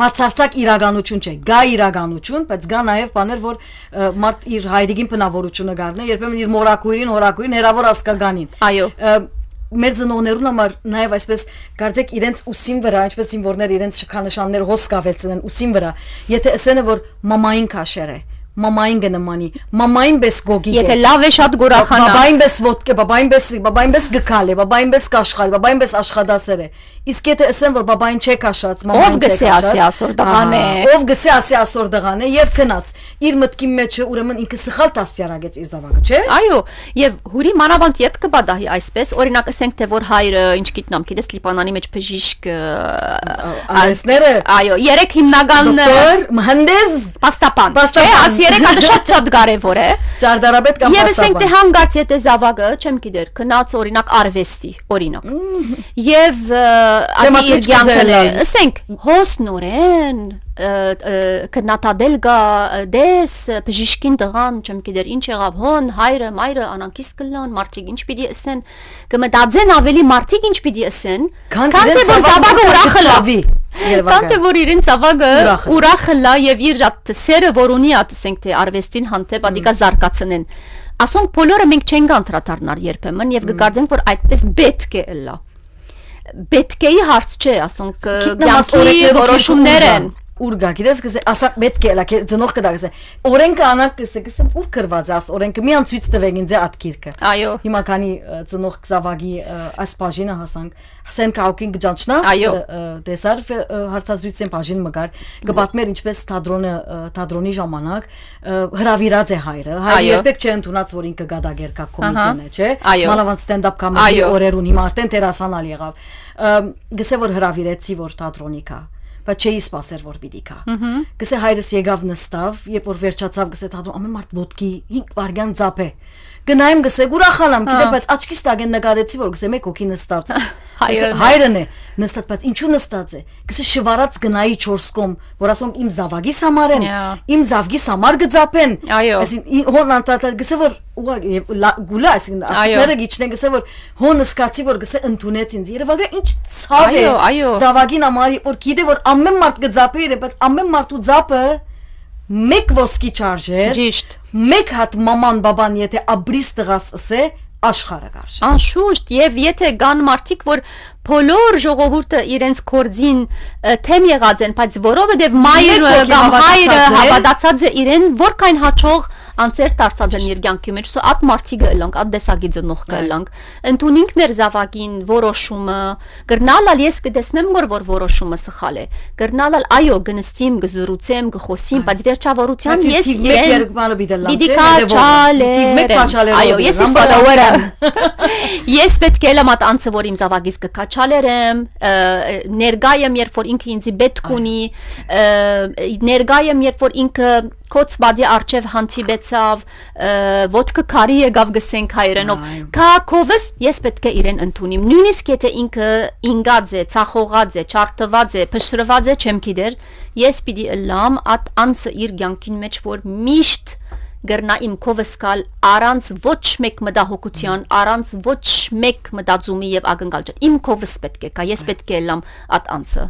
Speaker 1: բացարձակ իրականություն չէ գա իրականություն բայց գա նաև բաներ որ մարդ իր հայրիկին բնավորությունը գարնե երբեմն իր մորակույրին հերավոր ասկականին
Speaker 2: այո
Speaker 1: մեր ծնողներուն համար նաև այսպես կարծեք իրենց ուսին վրա ինչպես զինվորներ իրենց շքանշաններ հոս կավեցնեն ուսին վրա եթե ասենը որ մամային քաշեր է մամային կնմանի, մամային պես գոգի
Speaker 2: Եթե լավ է շատ գուրախանա։
Speaker 1: բաբային պես ոտք է, բաբային պես գկալ է, բաբային պես կաշխալ, բաբային պես աշխատասեր է։ Իսկ եթե ասեմ, որ բաբային չէ կաշած, մամային չէ
Speaker 2: գսե ասի ասոր դղան է։
Speaker 1: Ով գսե ասի ասոր դղան է եւ քնած։ Իր մտքի մեջը ուրեմն ինքը սխալ դաստիարակեց իր զավակը, չէ։
Speaker 2: Այո, եւ հուրի մանավանդ երբ կբադահի այսպես, օրինակ ասենք թե որ հայրը ինչ գիտնամ, գիտես Լիբանանի մեջ բժիշկ
Speaker 1: արեսները,
Speaker 2: այո, երեք հիմնական
Speaker 1: դոկտոր, մհանդես,
Speaker 2: պաստապան, չէ, աս երեք հատ շատ կարևոր է։
Speaker 1: ճարտարապետ կամ
Speaker 2: Եվ ասենք թե հանգարց եթե զավակը, չեմ գիտեր, քնած օրինակ արվեստի, օրինակ։ Եվ ադի իր կյանքը, ասենք հոսնորեն կնատադել գա դես բժիշկին տղան, չեմ գիտեր ինչ եղավ, հոն հայրը, մայրը անանկիս կլան, մարդիկ ինչ պիտի ասեն, կմտածեն ավելի մարդիկ ինչ պիտի ասեն, քան թե որ զավակը ուրախ լավի։ Քան թե որ իրեն զավակը ուրախ լա եւ իր սերը որ ունի, ասենք թե արվեստին հանդեպ ադիկա զարգացնեն։ Ասոնք բոլորը մենք չենք անդրադառնալ երբեմն եւ կգարձենք որ այդպես պետք է լա։ Պետք է հարց չէ, ասոնք կյանքի որոշումներ են։
Speaker 1: Ուր գա, գիտես, գսե, ասա պետք է, լա, ծնող կդա, գսե, օրենքը անակ գսե, ուր կրված է, աս օրենքը, մի անցույց տվեք ինձ է ատկիրքը։
Speaker 2: Այո։
Speaker 1: Հիմա քանի ծնող զավակի այս բաժինը հասանք, հասեն կաուկին գջանչնաս, դեսար հարցազրույցեն բաժին մգար, կպատմեր ինչպես թատրոնի ժամանակ հրավիրած է հայրը երբեք չէ ընդունած, որ ինքը գադագերկա կոմիտեն է, չէ, մանավանդ ստենդափ կամեդի օրեր ունի, արդեն դերասանալ եղավ, գսե որ հրավիրեցի, որ թատրոնի կա բայց չէի սպասեր որ պիտի կա։ Գսե հայրս եկավ նստավ, երբ որ վերջացավ գսե թատրոն ամեն մարդ ոտքի 5 վայրկյան ծափ է։ Գնայեմ գսե ուրախալամ, գիտե բայց աչքիս տագեն նկատեցի որ գսե մեկ հոգի նստած։ Հայրն է նստած, բայց ինչու նստած է։ Գսե շվարած գնայի 4 կողմ, որ ասում իմ զավագիս համար են, իմ զավգիս համար գծապեն։ Այսին հոն անտատ գսե որ գուլա այսին ասները գիչնեն գսե որ հոն սկացի որ գսե ընդունեց ինձ։ Երևակը ինչ ցավ է։ Զավագին համար որ գիտե որ ամեն մարդ գծապի իր, բայց ամեն մարդու ծապը մեկ ոսկի չարժեր։ Ճիշտ։ Մեկ հատ մաման բաբան եթե աբրիս տղաս ասե աշխարհը կարժ։
Speaker 2: Անշուշտ, եւ եթե կան մարդիկ, որ բոլոր ժողովուրդը իրենց կորձին թեմ եղած են, բայց որովհետեւ մայրը կամ հայրը հավատացած է իրեն, որքան հաճող անցեր դարձած են իր կյանքի մեջ, սա ատ մարդիկը լանք, ատ դեսագի ծնող կլանք։ Ընդունինք մեր զավակին որոշումը, գրնալալ ես կտեսնեմ որ որոշումը սխալ է։ Գրնալալ այո, գնստիմ, գզրուցեմ, գխոսիմ, բայց վերջավորության ես այո, ես follower եմ։ Ես պետք է լամատ անցը որ իմ զավակից կքաչալերեմ, ներգայեմ երբ որ ինքը ինձի պետք ունի, ներգայեմ երբ որ ինքը կոց բադի արջև հանդիպեցավ, ոտքը քարի եկավ գսենք հայրենով, քակովս ես պետք է իրեն ընդունիմ, նույնիսկ եթե ինքը ինգած է, ցախողած է, չարթված է, փշրված է, չեմ գիտեր, ես պիտի լամ at անցը իր կյանքին մեջ որ միշտ գրնա իմ կովս կալ առանց ոչ մեկ մտահոգության, առանց ոչ մեկ մտածումի եւ ակնկալ, իմ կովս պետք է կա, ես պետք է լամ at անցը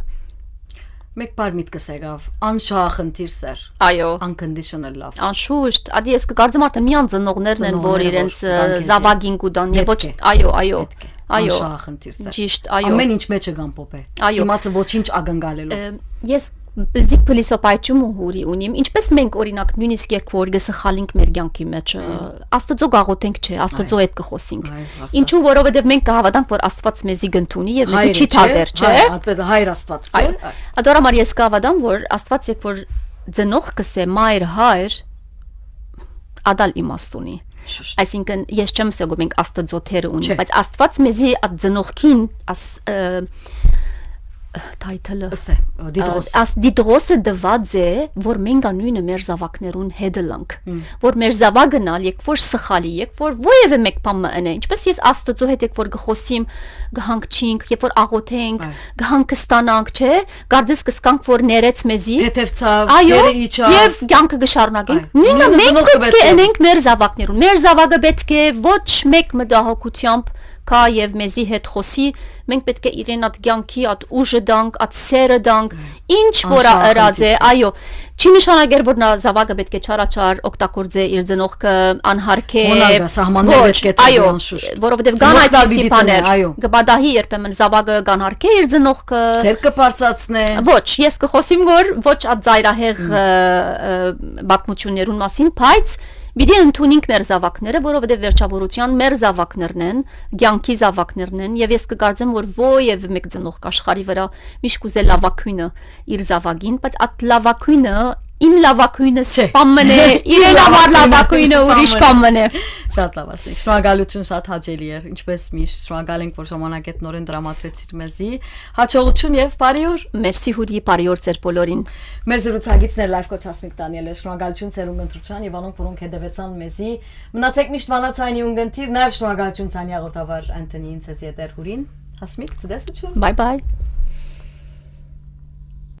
Speaker 1: Մեկ բար միտքս եկավ, անշահախնդիր սեր,
Speaker 2: այո,
Speaker 1: unconditional love։
Speaker 2: Անշուշտ, ադի ես կգարձեմ արդեն միան ծնողներն են, որ իրենց զավագին կուտան, եւ ոչ, այո,
Speaker 1: անշահախնդիր սեր։
Speaker 2: Ճիշտ, այո։
Speaker 1: Ամեն ինչ մեջը կան պոպե։ Դիմացը ոչինչ ակնկալելով։
Speaker 2: Ես բզիկ փիլիսոփայություն հուրի ունիմ, ինչպես մենք օրինակ նույնիսկ երբ որ գսխալինք մեր կյանքի մեջ, Աստծո գաղութենք չէ, Աստծո հետ կխոսենք։ Ինչու որովհետև մենք կհավատանք, որ Աստված մեզի գտնունի եւ մեզի չի թադեր, չէ։
Speaker 1: Այդպես հայր Աստված, չէ։
Speaker 2: Ադորամար ես կհավատամ, որ Աստված երբ որ ծնող կսե մայր հայր ադալ իմաստ ունի։ Այսինքն ես չեմ ասում որ մենք Աստծո թերը ունենք, բայց Աստված մեզի այդ ծնողքին title-ը դիդրոսը դված է որ մենք անույնը մեր զավակներուն հետելանք որ մեր զավակնալ երբ որ սխալի երբ որ ովևէ մեկ բան մնա ինչպես ես Աստծո հետ երբ որ գխոսիմ գհանգչինք երբ որ աղոթենք գհանգ կստանանք չէ գարձես կսկանք որ ներեց մեզի
Speaker 1: թեթևցավ
Speaker 2: եւ կյանքը գշարունակենք նույնը մենք պետք է ունենք մեր զավակը պետք է ոչ մեկ մտահոգությամբ կա եւ մեզի հետ խոսի մենք պետք է իրեն այդ կյանքի այդ ուժը դանք այդ սերը դանք ինչ որ ըրած է այո Չի նշանակեր որ նա զավակը պետք է չարաչար օգտագործե իր ծնողքը անհարկե
Speaker 1: Հոնալգա, սահմաններ պետք է
Speaker 2: այո
Speaker 1: տրվան շուշտ։
Speaker 2: որովհետև
Speaker 1: Ծնողն
Speaker 2: կան այդպիսի
Speaker 1: ալբիդի
Speaker 2: բաներ
Speaker 1: տնե, այո։
Speaker 2: կբադահի երբեմն զավակը կանհարկե իր ծնողքը
Speaker 1: Ձերքը բարձացնե։
Speaker 2: ոչ ես կխոսիմ որ ոչ այդ ծայրահեղ բացմություններուն մասին բայց Բիդի ընդունենք մեր զավակները, որովհետև վերջավորության մեր զավակներն են, ցանկի զավակներն են, եւ ես կգարձեմ, որ ովև մեկ ծնող կաշխարի վրա միշտ կուզե լավակույնը իր զավակին, բայց այդ լավակույնը իմ լավակույնը սպամն է, իրեն համար լավակույնը ուրիշ բան է։
Speaker 1: Շատ լավ ասեք։ Շնորհակալություն, շատ հաճելի էր, ինչպես միշտ շնորհակալ ենք, որ ժամանակդ նորեն դրամատրեցիր մեզի։ Հաջողություն եւ բարի օր։
Speaker 2: Մերսի հուրի բարի օր ձեր բոլորին։
Speaker 1: Մեր զրուցակիցն է լայվ կոչ Հասմիկ Դանիելը, շնորհակալություն ցերուն ընտրության եւ անոնք որոնք հետևեցան մեզի։ Մնացեք միշտ վանացայինի ունգընտիր, նաեւ շնորհակալություն ցանի հաղորդավար Անտոնին ցեզի դեր հուրին։ Հասմիկ, ցտեսություն։
Speaker 2: Bye bye։